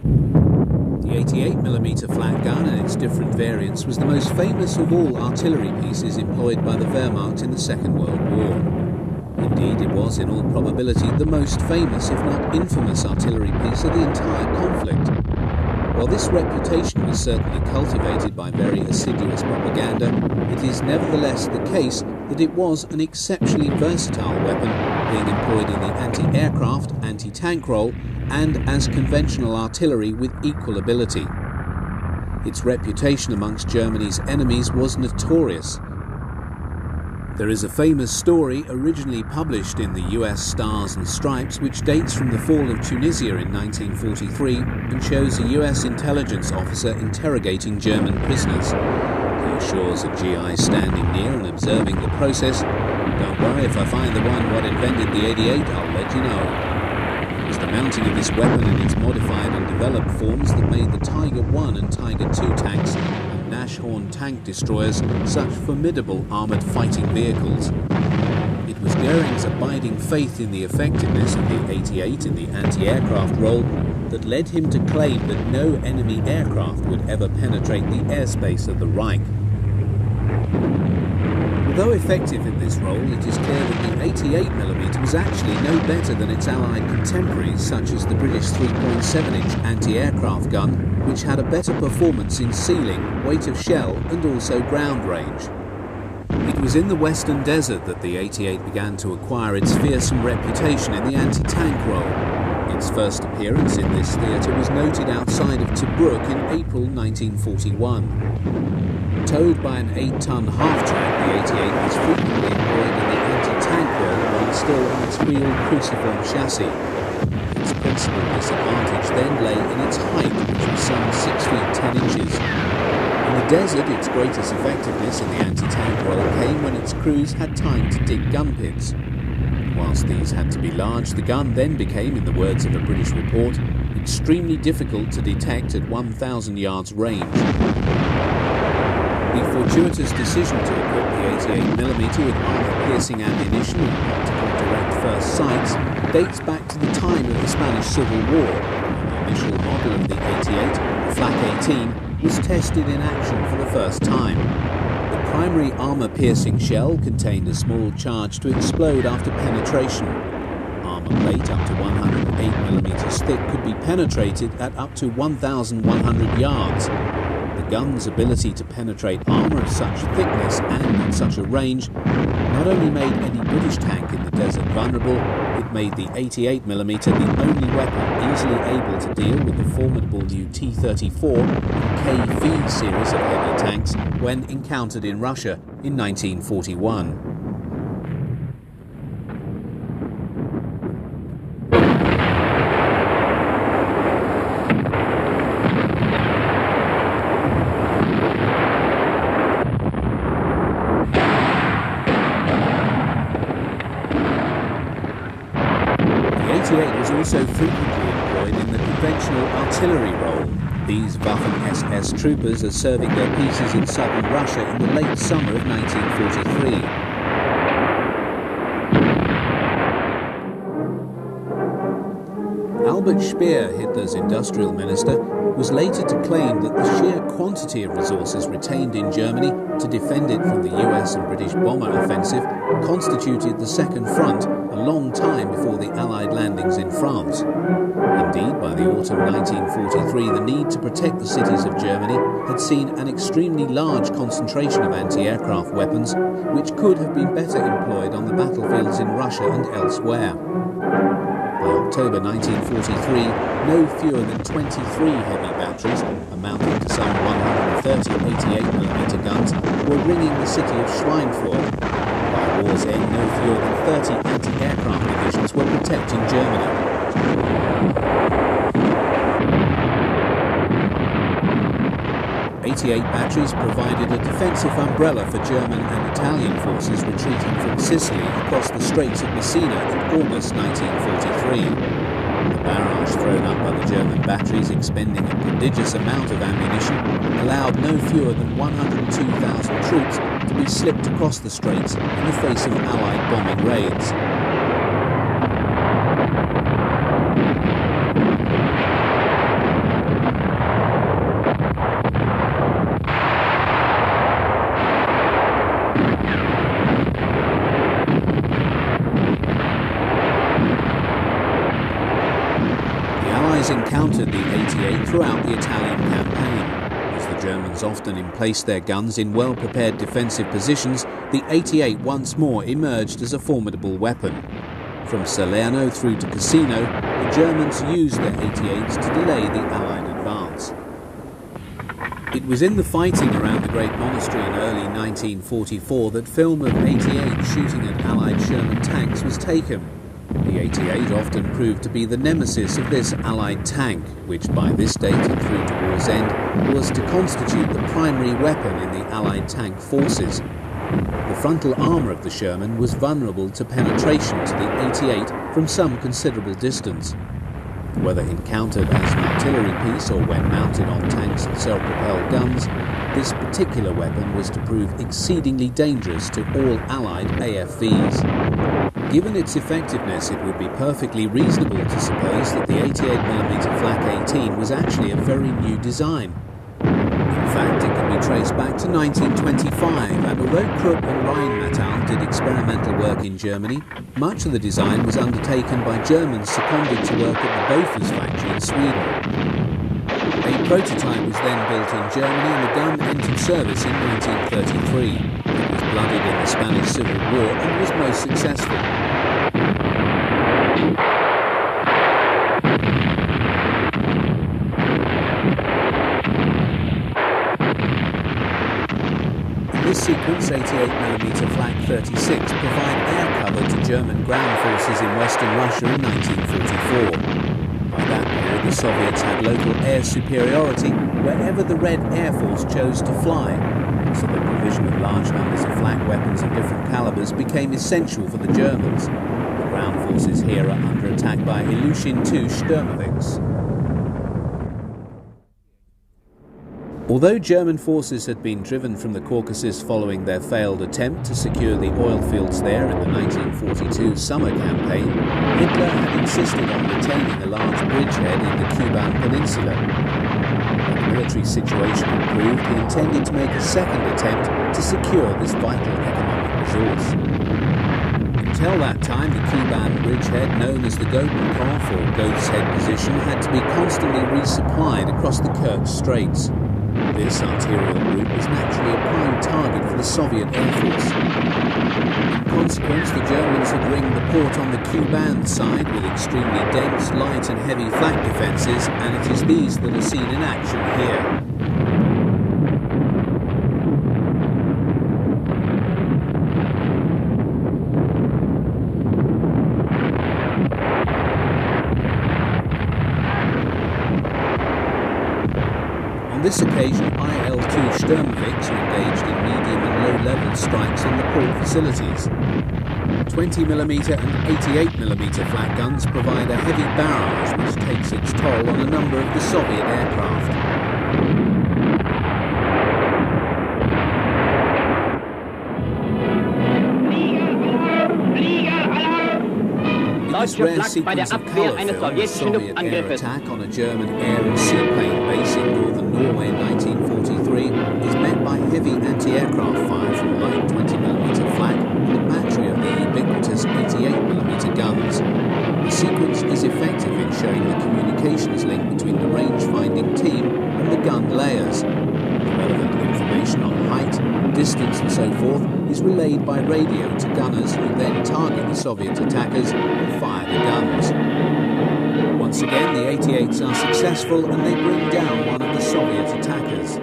The 88mm FlaK gun and its different variants was the most famous of all artillery pieces employed by the Wehrmacht in the Second World War. Indeed, it was, in all probability, the most famous, if not infamous, artillery piece of the entire conflict. While this reputation was certainly cultivated by very assiduous propaganda, it is nevertheless the case that it was an exceptionally versatile weapon, being employed in the anti-aircraft, anti-tank role, and as conventional artillery with equal ability. Its reputation amongst Germany's enemies was notorious. There is a famous story originally published in the US Stars and Stripes which dates from the fall of Tunisia in 1943 and shows a US intelligence officer interrogating German prisoners. He assures a GI standing near and observing the process, "Don't worry, if I find the one what invented the 88, I'll let you know." It was the mounting of this weapon in its modified and developed forms that made the Tiger I and Tiger II tanks and Nashorn tank destroyers such formidable armoured fighting vehicles. It was Goering's abiding faith in the effectiveness of the 88 in the anti-aircraft role that led him to claim that no enemy aircraft would ever penetrate the airspace of the Reich. Although effective in this role, it is clear that the 88mm was actually no better than its Allied contemporaries, such as the British 3.7-inch anti-aircraft gun, which had a better performance in ceiling, weight of shell, and also ground range. It was in the Western Desert that the 88 began to acquire its fearsome reputation in the anti-tank role. Its first appearance in this theatre was noted outside of Tobruk in April 1941. Towed by an 8-ton half-track, the 88 was frequently employed in the anti-tank role while still on its real cruciform chassis. Its principal disadvantage then lay in its height, which was some 6 feet 10 inches. In the desert, its greatest effectiveness in the anti-tank role came when its crews had time to dig gun pits. Whilst these had to be large, the gun then became, in the words of a British report, extremely difficult to detect at 1,000 yards range. The fortuitous decision to equip the 88mm with armor-piercing ammunition and optical direct first sights dates back to the time of the Spanish Civil War, when the initial model of the 88, the FlaK 18, was tested in action for the first time. The primary armor-piercing shell contained a small charge to explode after penetration. Armor plate up to 108mm thick could be penetrated at up to 1,100 yards. The gun's ability to penetrate armour of such thickness and at such a range not only made any British tank in the desert vulnerable, it made the 88mm the only weapon easily able to deal with the formidable new T-34 and KV series of heavy tanks when encountered in Russia in 1941. The 88 was also frequently employed in the conventional artillery role. These Waffen-SS troopers are serving their pieces in southern Russia in the late summer of 1943. Albert Speer, Hitler's industrial minister, was later to claim that the sheer quantity of resources retained in Germany to defend it from the US and British bomber offensive constituted the Second Front a long time before the Allied landings in France. Indeed, by the autumn 1943, the need to protect the cities of Germany had seen an extremely large concentration of anti-aircraft weapons, which could have been better employed on the battlefields in Russia and elsewhere. By October 1943, no fewer than 23 heavy batteries, amounting to some 130 88mm guns, were ringing the city of Schweinfurt. By war's end, no fewer than 30 anti-aircraft divisions were protecting Germany. 88 batteries provided a defensive umbrella for German and Italian forces retreating from Sicily across the Straits of Messina in August 1943. The barrage thrown up by the German batteries, expending a prodigious amount of ammunition, allowed no fewer than 102,000 troops to be slipped across the straits in the face of Allied bombing raids. Allies encountered the 88 throughout the Italian campaign. As the Germans often emplaced their guns in well-prepared defensive positions, the 88 once more emerged as a formidable weapon. From Salerno through to Cassino, the Germans used their 88s to delay the Allied advance. It was in the fighting around the Great Monastery in early 1944 that film of 88 shooting at Allied Sherman tanks was taken. The 88 often proved to be the nemesis of this Allied tank, which by this date and through to war's end was to constitute the primary weapon in the Allied tank forces. The frontal armour of the Sherman was vulnerable to penetration to the 88 from some considerable distance. Whether encountered as an artillery piece or when mounted on tanks and self-propelled guns, this particular weapon was to prove exceedingly dangerous to all Allied AFVs. Given its effectiveness, it would be perfectly reasonable to suppose that the 88mm FlaK 18 was actually a very new design. In fact, it can be traced back to 1925, and although Krupp and Rheinmetall did experimental work in Germany, much of the design was undertaken by Germans seconded to work at the Bofors factory in Sweden. A prototype was then built in Germany and the gun entered service in 1933. It was blooded in the Spanish Civil War and was most successful. In this sequence, 88mm FlaK 36 provide air cover to German ground forces in western Russia in 1944. By that period, the Soviets had local air superiority wherever the Red Air Force chose to fly, so the provision of large numbers of FlaK weapons of different calibers became essential for the Germans. The ground forces here are under attack by Ilyushin II Sturmovix. Although German forces had been driven from the Caucasus following their failed attempt to secure the oil fields there in the 1942 summer campaign, Hitler had insisted on retaining a large bridgehead in the Kuban Peninsula. When the military situation improved, he intended to make a second attempt to secure this vital economic resource. Until that time, the Kuban bridgehead, known as the Gotenkopf or Goat's Head position, had to be constantly resupplied across the Kerch Straits. This arterial route was naturally a prime target for the Soviet Air Force. In consequence, the Germans had ringed the port on the Kuban side with extremely dense, light and heavy flak defences, and it is these that are seen in action here. On this occasion, IL-2 Sturmovix are engaged in medium and low-level strikes on the port facilities. 20mm and 88mm FlaK guns provide a heavy barrage which takes its toll on a number of the Soviet aircraft. This rare sequence of colour film, a Soviet air attack on a German air and seaplane base in northern Norway in 1943, is met by heavy anti-aircraft fire from light 20mm FlaK and a battery of the ubiquitous 88mm guns. The sequence is effective in showing the communications link between the range-finding team and the gun layers. The relevant information on height, distance and so forth is relayed by radio to gunners who then target the Soviet attackers and fire the guns. Once again, the 88s are successful and they bring down one of the Soviet attackers.